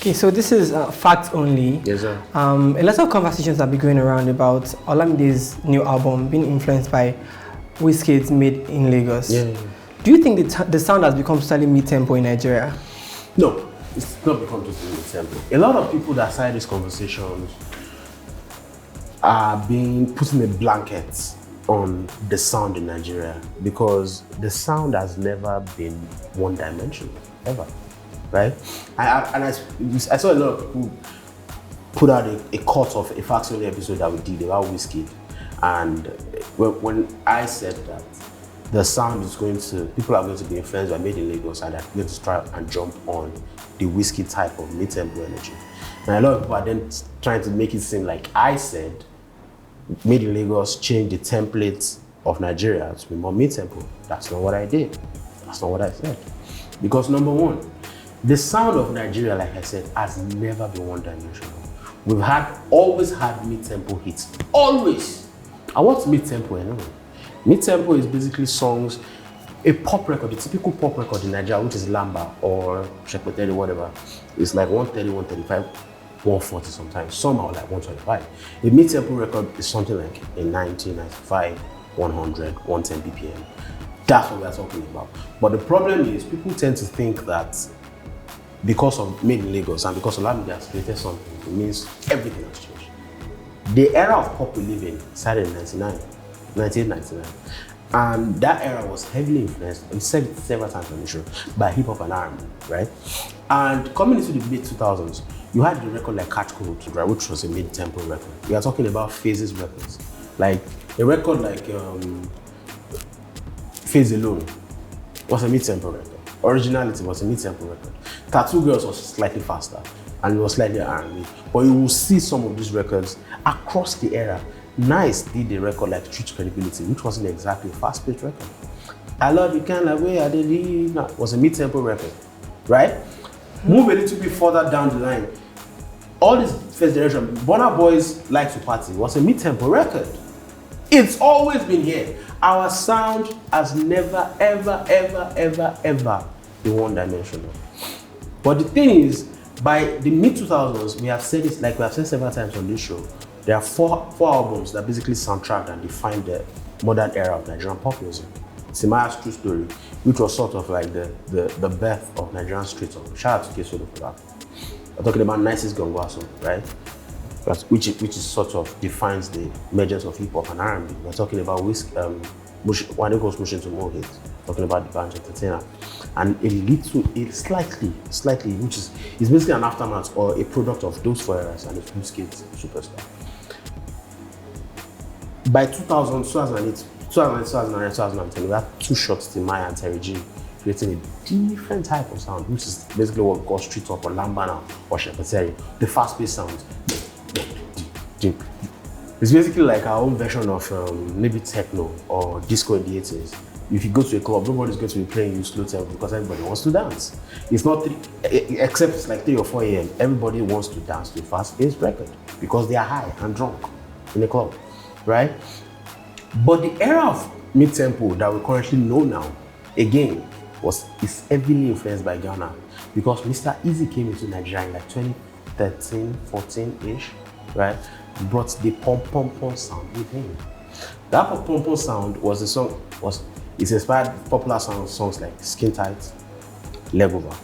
Okay, so this is facts only. Yes, sir. A lot of conversations have been going around about Olamide's new album being influenced by Wizkid's Made in Lagos. Yeah. Do you think the sound has become slightly mid-tempo in Nigeria? No, it's not become totally mid-tempo. A lot of people that started these conversations are being put in a blanket on the sound in Nigeria because the sound has never been one-dimensional, ever, right? I saw a lot of people put out a cut of a facts-only episode that we did about Wizkid, and when I said that the sound is people are going to be influenced by Made in Lagos and are going to try and jump on the Wizkid type of mid-tempo energy. And a lot of people are then trying to make it seem like I said Made in Lagos changed the template of Nigeria to be more mid-tempo. That's not what I did. That's not what I said. Because number one, the sound of Nigeria, like I said, has never been one-dimensional. We've always had mid-tempo hits. Always. And what's mid-tempo anyway? Mid-tempo is basically songs, a pop record, a typical pop record in Nigeria, which is Lamba or Shekpeteri, whatever. It's like 130, 135, 140 sometimes. Some are like 125. A mid-tempo record is something like a 90, 95, 100, 110 BPM. That's what we're talking about. But the problem is people tend to think that because of Made in Lagos and because Olamide has created something, it means everything has changed. The era of pop we live in started in 1999. And that era was heavily influenced, and said several times on the show, by hip hop and R&B, right? And coming into the mid 2000s, you had the record like Catch Cold, right, which was a mid-tempo record. We are talking about Phases records, like a record like Phase Alone was a mid-tempo record. Originality was a mid-tempo record. Tattoo Girls was slightly faster and it was slightly R&B. But you will see some of these records across the era. Nice did a record like Street Credibility, which wasn't exactly a fast-paced record. I Love You Kind of Way I Did Leave was a mid-tempo record, right? Move a little bit further down the line. All this first generation, Burna Boy's Like to Party was a mid-tempo record. It's always been here. Our sound has never, ever, ever, ever, ever been one-dimensional. But the thing is, by the mid-2000s, we have said it, like we have said several times on this show, there are four albums that basically soundtrack and define the modern era of Nigerian pop music. Simaya's True Story, which was sort of like the birth of Nigerian street song. Shout out to K-Solo for that. We're talking about Nicest Gongwaso, right? Which is sort of defines the emergence of hip hop and R&B. We're talking about Waniko's Motion to More hits. Talking about the Band Entertainer. And slightly, which is basically an aftermath or a product of those 4 eras and a Wizkid Superstar. By 2000, 2008, 2009, 2010, we had two shots, Timaya and Terry G, creating a different type of sound, which is basically what we call street talk or lambana or shepeteri, the fast-paced sound. It's basically like our own version of maybe techno or disco in the 80s. If you go to a club, nobody's going to be playing you slow tempo because everybody wants to dance. It's not except it's like 3 or 4 a.m. Everybody wants to dance to a fast-paced record because they are high and drunk in the club, right? But the era of mid-tempo that we currently know now, again, is heavily influenced by Ghana because Mr. Easy came into Nigeria in like 2013, 14-ish, right? And brought the pom-pom-pom sound with him. That pom-pom-pom sound was it's inspired popular songs like Skin Tight, Legover.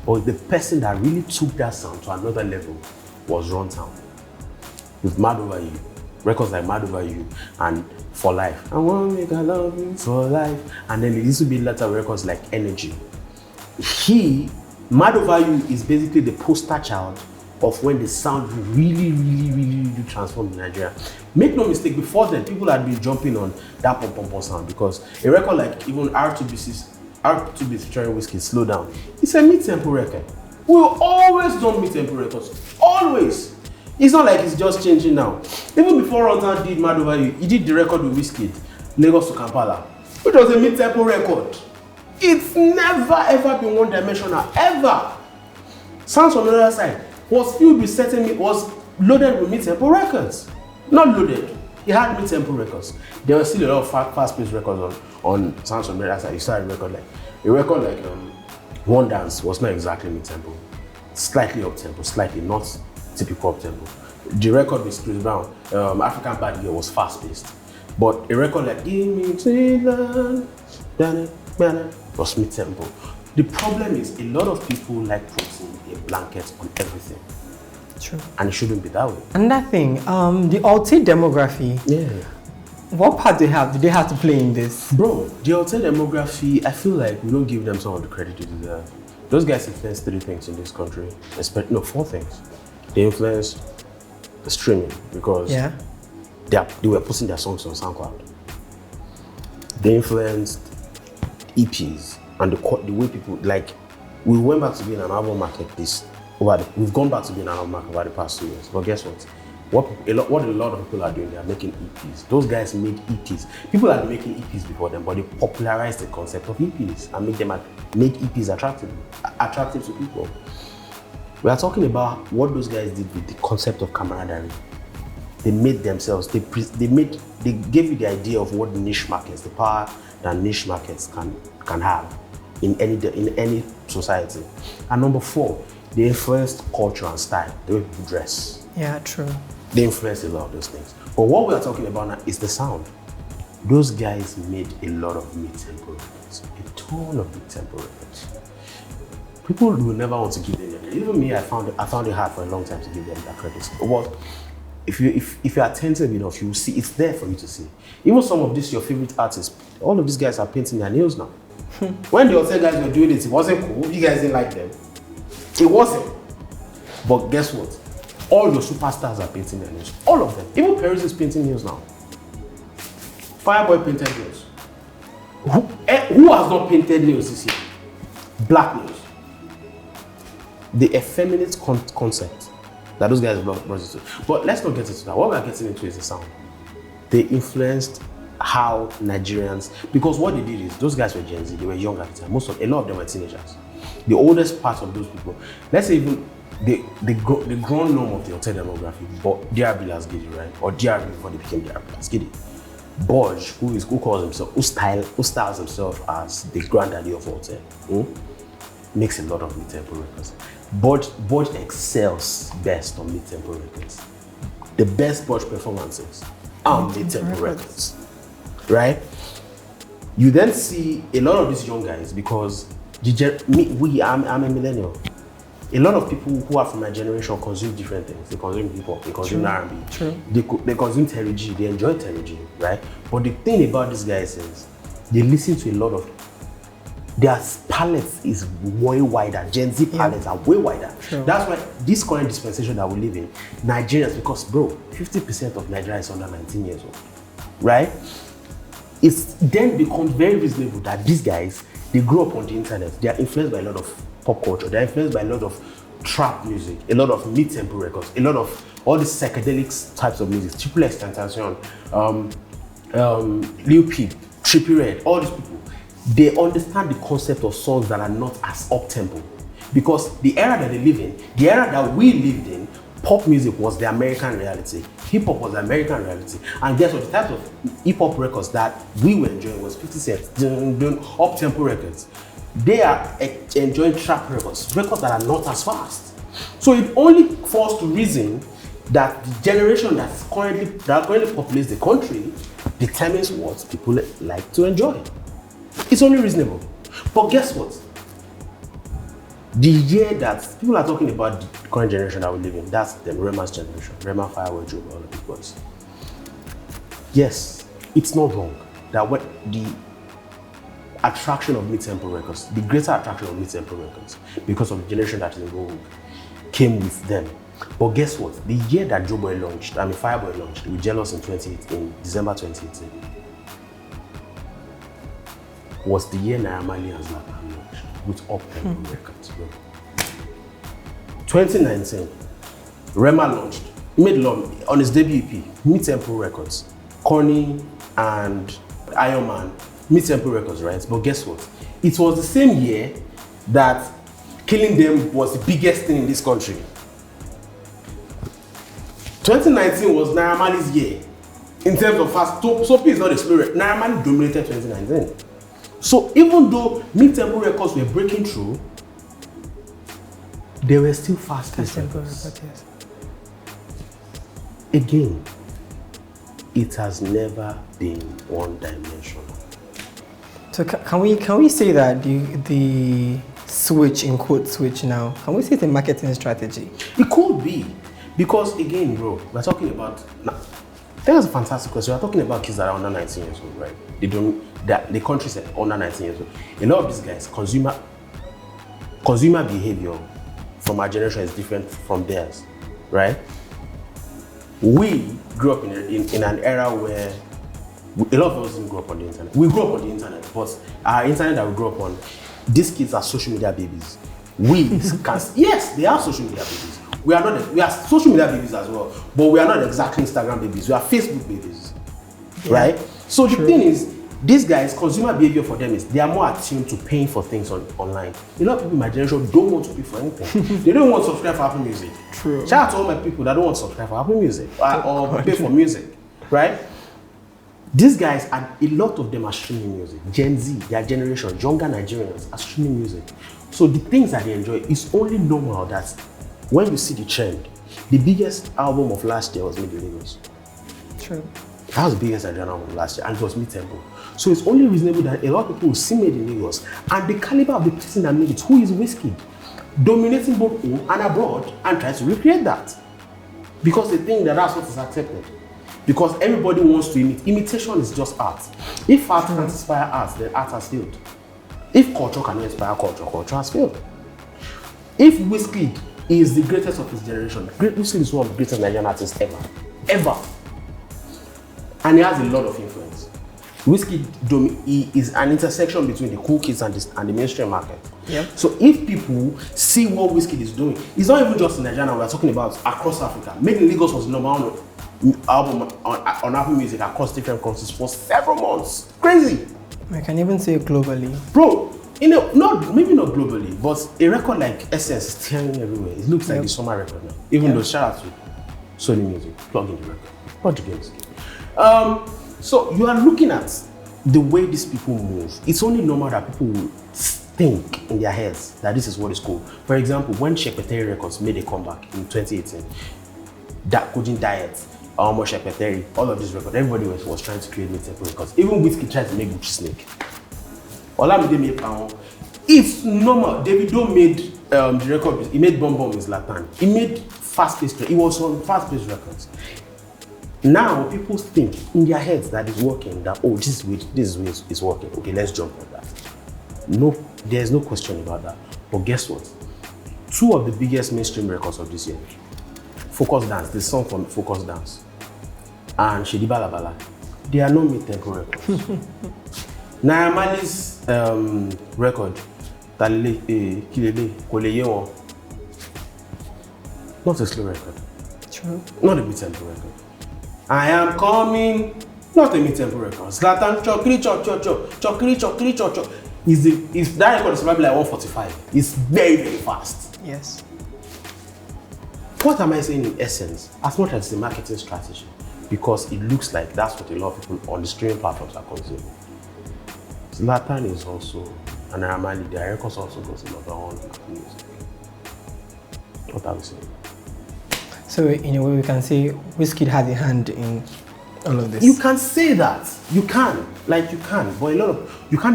But the person that really took that sound to another level was Runtown with Mad Over You. Records like Mad Over You and For Life. I want to make I love you for life. And then a little bit later records like Energy. Mad Over You is basically the poster child of when the sound really transformed in Nigeria. Make no mistake, before then, people had been jumping on that pom-pom-pom sound because a record like even R2B featuring Wizkid, Slow Down, it's a mid-tempo record. We've always done mid-tempo records, always. It's not like it's just changing now. Even before Runtown did Mad Over You, he did the record with Wizkid, Lagos to Kampala, which was a mid-tempo record. It's never ever been one-dimensional, ever. Sounds on the other side was filled with was loaded with mid-tempo records. Not loaded, it had mid-tempo records. There were still a lot of fast-paced records on Sounds on the other side. You saw a record like One Dance was not exactly mid-tempo. slightly up-tempo, slightly, not typical up-tempo. The record with Chris Brown, African Bad Girl, was fast-paced. But a record like Give Me Thriller was mid-tempo. The problem is a lot of people like putting a blanket on everything. True. And it shouldn't be that way. And that thing, the Alti demography. Yeah. What part do they have to play in this? Bro, the Alti demography, I feel like we don't give them some of the credit they deserve. Those guys influenced 3 things in this country. 4 things. They influenced the streaming because they were posting their songs on SoundCloud. They influenced EPs and the way people, like, we went back to being an album market we've gone back to being an album market over the past 2 years. But guess what? What a lot of people are doing, they are making EPs. Those guys made EPs. People are making EPs before them, but they popularized the concept of EPs and make EPs attractive to people. We are talking about what those guys did with the concept of camaraderie. They made themselves, they gave you the idea of what niche markets, the power that niche markets can have in any society. And number 4, they influenced culture and style, the way people dress. Yeah, true. They influenced a lot of those things. But what we are talking about now is the sound. Those guys made a lot of mid-tempo records, a ton of mid-tempo records. People will never want to give them that credit. Even me, I found it hard for a long time to give them that credit. But if you're attentive enough, you will see it's there for you to see. Even some of these your favorite artists, all of these guys are painting their nails now. When the other guys were doing it wasn't cool. You guys didn't like them. It wasn't. But guess what? All your superstars are painting their nails. All of them. Even Paris is painting nails now. Fireboy painted nails. Who has not painted nails this year? Black nails. The effeminate concept that those guys brought into. But let's not get into that. What we're getting into is the sound. They influenced how Nigerians, because what they did is, those guys were Gen Z, they were young at the time. A lot of them were teenagers. The oldest part of those people, let's say even the grown norm of the hotel demography, but DRB Lasgidi, right? Or DRB before they became DRB Lasgidi. Bodge, who styles himself as the granddaddy of hotel, makes a lot of mid-tempo records. Bodge excels best on mid-tempo records. The best Bodge performances are mid-tempo records, right? You then see a lot of these young guys, because I'm a millennial. A lot of people who are from my generation consume different things. They consume hip-hop, they consume R&B, they consume Terry G, they enjoy Terry G, right? But the thing about these guys is, they listen to a lot of, their palettes is way wider. Gen Z palettes are way wider. True. That's why this current dispensation that we live in, Nigerians, because bro, 50% of Nigeria is under 19 years old, right? It's then becomes very reasonable that these guys, they grew up on the internet. They are influenced by a lot of pop culture. They are influenced by a lot of trap music, a lot of mid-tempo records, a lot of all these psychedelic types of music, Triple X Tentacion, Lil Peep, Trippie Redd, all these people. They understand the concept of songs that are not as up-tempo. Because the era that they live in, the era that we lived in, pop music was the American reality. Hip-hop was the American reality. And guess what? The type of hip-hop records that we were enjoying was 50 Cent, doing up-tempo records. They are enjoying trap records that are not as fast. So it only falls to reason that the generation that currently populates the country determines what people like to enjoy. It's only reasonable. But guess what? The year that people are talking about, the current generation that we live in, that's the Rema's generation. Rema, Fireboy, Joe, all of these boys. Yes, it's not wrong that what the attraction of mid-tempo records, the greater attraction of mid-tempo records, because of the generation that is in vogue, came with them. But guess what? The year that Fireboy launched with Jealous in December 2018, was the year Naira Marley and Zlatan launched with up-tempo records, bro. 2019, Rema launched, he made love on his debut EP, mid-tempo records. Corny and Iron Man, mid-tempo records, right? But guess what? It was the same year that Killing Them was the biggest thing in this country. 2019 was Naira Marley's year in terms of fast. Soapy is not a slow record. Naira Marley dominated 2019. So even though mid-tempo records were breaking through, They were still fast-paced records. Yes. Again, it has never been one-dimensional. So can we say that the switch, in quote switch now, can we say it's a marketing strategy? It could be, because again, bro, we're talking about now. That's a fantastic question. We're talking about kids that are under 19 years old, right? The countries are under 19 years old. A lot of these guys, consumer behavior from our generation is different from theirs, right? We grew up in an era where a lot of us didn't grow up on the internet. We grew up on the internet, but our internet that we grew up on, these kids are social media babies. Yes, they are social media babies. We are social media babies as well, but we are not exactly Instagram babies. We are Facebook babies, right? So the thing is, these guys, consumer behavior for them is they are more attuned to paying for things online. A lot of people in my generation don't want to pay for anything. They don't want to subscribe for Apple Music. True. Shout out to all my people that don't want to subscribe for Apple Music or pay for music, right? These guys, and a lot of them are streaming music. Gen Z, their generation, younger Nigerians are streaming music. So the things that they enjoy, it's only normal that when you see the trend, the biggest album of last year was Made in Lagos. True. That was the biggest Nigerian album of last year, and it was mid-tempo. So it's only reasonable that a lot of people will see Made in Lagos, and the caliber of the person that made it, who is Wizkid, dominating both home and abroad, and try to recreate that. Because they think that that's what is accepted. Because everybody wants to imitate. Imitation is just art. If art can't inspire art, then art has failed. If culture cannot inspire culture, culture has failed. If Wizkid is the greatest of his generation, Wizkid is one of the greatest Nigerian artists ever. And he has a lot of influence. Wizkid is an intersection between the cool kids and the mainstream market. Yep. So if people see what Wizkid is doing, it's not even just in Nigeria, we're talking about across Africa. Made in Lagos was the number one album on Apple Music across different countries for several months. Crazy. I can even say globally. Bro, maybe not globally, but a record like Essence is tearing everywhere. It looks like the summer record now. Even though, shout out to Sony Music, plug in the record. Plug the games. So you are looking at the way these people move. It's only normal that people will think in their heads that this is what is cool. For example, when Shepeteri Records made a comeback in 2018, that Coding Diet, Almost Shepeteri, all of these records, everybody was trying to create mid-tempo records. Even Wizkid tried to make Gucci Snake. Olamide made Pound. It's normal. Davido made the record. He made Bum Bum with Zlatan. He made fast-paced. He was on fast-paced records. Now people think in their heads that it's working. That this is working. Okay, let's jump on that. No, there's no question about that. But guess what? Two of the biggest mainstream records of this year, Focus Dance, the song from Focus Dance, and Shedi Balabala, they are not mid-tempo records. Naira Marley's record, not a slow record. True. Not a mid-tempo record. I Am Coming, not a mid-tempo record. Zlatan, chokiri chok chok chok, chokiri chokiri chok chok. That record is probably like 145. It's very, very fast. Yes. What am I saying in essence? As much as it's a marketing strategy, because it looks like that's what a lot of people on the streaming platforms are consuming. Zlatan is also, and Naira Marley, their records also goes number one on music. What are we saying? So in a way we can say Wizkid has a hand in all of this. You can say that. You can. But you can't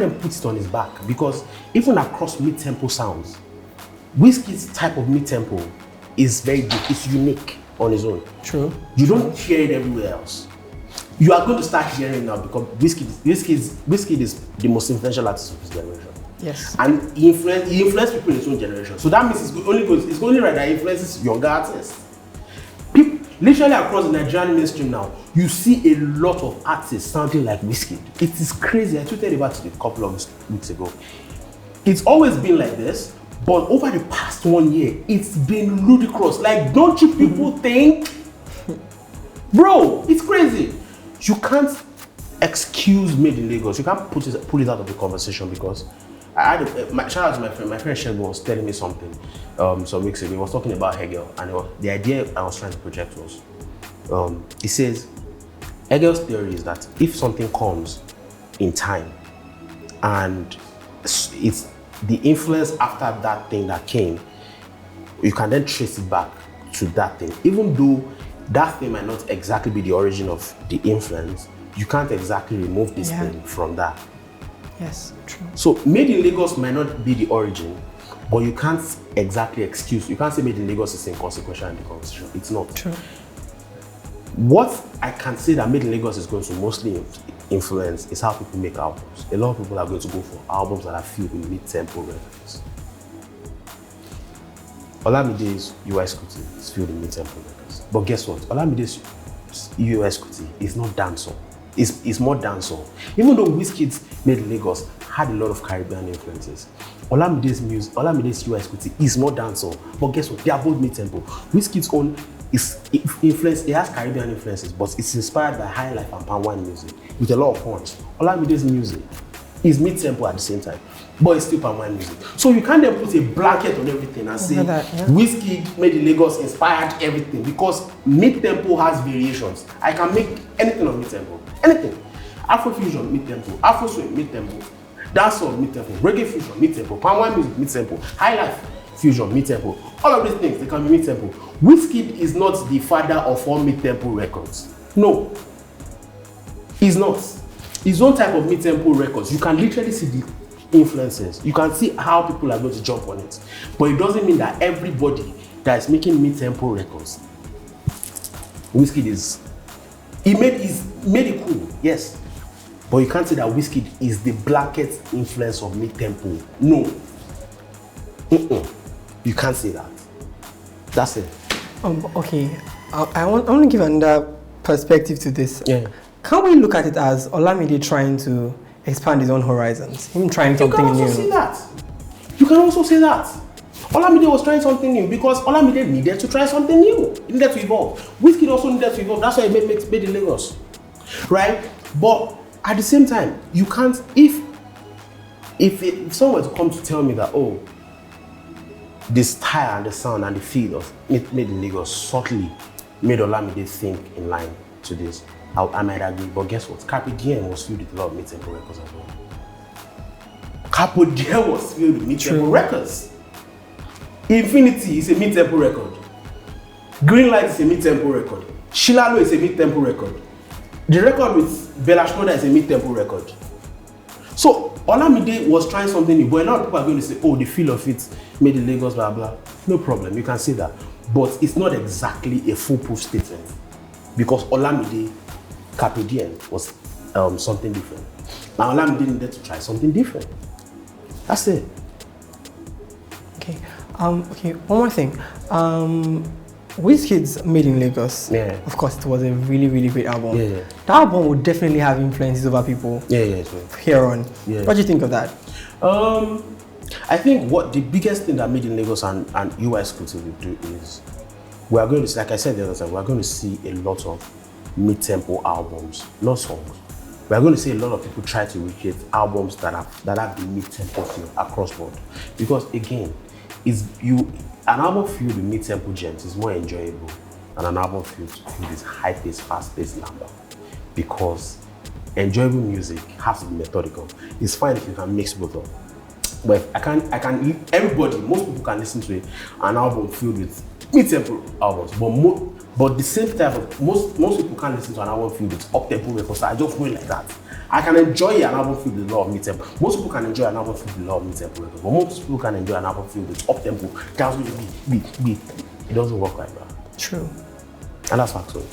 then put it on his back, because even across mid-tempo sounds, Wizkid's type of mid-tempo is very deep. It's unique on his own. True. You don't hear it everywhere else. You are going to start hearing it now because Wizkid is the most influential artist of his generation. Yes. And he influenced people in his own generation. So that means it's only right that he influences younger artists. Literally across the Nigerian mainstream now, you see a lot of artists sounding like Wizkid. It is crazy. I tweeted about it a couple of weeks ago. It's always been like this, but over the past 1 year, it's been ludicrous. Like, don't you people think? Bro, it's crazy. You can't excuse Made in Lagos. You can't pull it out of the conversation, because I had shout out to my friend. My friend Shego was telling me something some weeks ago. He was talking about Hegel, and the idea I was trying to project was, he says, Hegel's theory is that if something comes in time, and it's the influence after that thing that came You can then trace it back to that thing. Even though that thing might not exactly be the origin of the influence, you can't exactly remove this thing from that. Yes, true. So Made in Lagos might not be the origin, but you can't exactly excuse. You can't say Made in Lagos is inconsequential in the conversation. It's not. True. What I can say that Made in Lagos is going to mostly influence is how people make albums. A lot of people are going to go for albums that are filled with mid-tempo records. Olamide's Wizkid is filled with mid-tempo records. But guess what? Olamide's Wizkid is not dancehall. It's more dancehall. Even though Wizkid's Made in Lagos had a lot of Caribbean influences, Olamide's Wizkid is more dancehall. But guess what? They are both mid-tempo. Wizkid's own is influence. It has Caribbean influences, but it's inspired by high life and palm wine music with a lot of punch. Olamide's music is mid-tempo at the same time, but it's still palm wine music. So you can't then put a blanket on everything and say Wizkid Made in Lagos inspired everything, because mid-tempo has variations. I can make anything on mid-tempo, anything. Afrofusion mid-tempo, Afro swing mid-tempo, dancehall mid-tempo, reggae fusion mid-tempo, palm wine music mid-tempo, high life fusion mid-tempo. All of these things, they can be mid-tempo. Wizkid is not the father of all mid-tempo records. No, he's not. His own type of mid-tempo records, you can literally see the influences. You can see how people are going to jump on it. But it doesn't mean that everybody that is making mid-tempo records, Wizkid is, he made it cool, yes. But you can't say that Wizkid is the blanket influence of mid-tempo. No. You can't say that. That's it. Okay, I want to give another perspective to this. Yeah. Can we look at it as Olamide trying to expand his own horizons? Him trying something new? You can also see that. You can also say that. Olamide was trying something new because Olamide needed to try something new. He needed to evolve. Wizkid also needed to evolve. That's why he made in Lagos. Right? But at the same time, you can't, if someone were to come to tell me that, oh, the style and the sound and the feel of Made in Lagos subtly made Olamide think in line to this, I might agree. But guess what? Carpe Diem was filled with a lot of mid-tempo records as well. Carpe Diem was filled with mid-tempo records. Infinity is a mid-tempo record. Green Light is a mid-tempo record. Shilalo is a mid-tempo record. The record with Bella Shmurda is a mid-tempo record. So Olamide was trying something new, but a lot of people are going to say, oh, the feel of it made in Lagos, blah, blah. No problem, you can say that. But it's not exactly a foolproof statement, because Olamide Carpe Diem was something different. Now Olamide needed to try something different. That's it. Okay. Okay, one more thing. Wizkid's Made in Lagos. Yeah. Of course, it was a really, really great album. Yeah. The album would definitely have influences over people. Yeah. Here on. Yeah. What do you think of that? I think what the biggest thing that Made in Lagos and Wizkid will do is, we are going to see, like I said the other time, we are going to see a lot of mid-tempo albums, not songs. We are going to see a lot of people try to recreate albums that have the mid-tempo feel across board. Because again, an album filled with mid-tempo gems is more enjoyable than an album filled with high-paced, fast-paced lamba. Because enjoyable music has to be methodical. It's fine if you can mix both up. But most people can listen to an album filled with mid-tempo albums. But the same type of, most people can't listen to an album filled with up-tempo records. I just going like that. I can enjoy an album filled with a lot of mid-tempo. Most people can enjoy an album filled with a lot of mid-tempo records, but most people can enjoy an album filled with up-tempo. It doesn't work like that. True. And that's factual.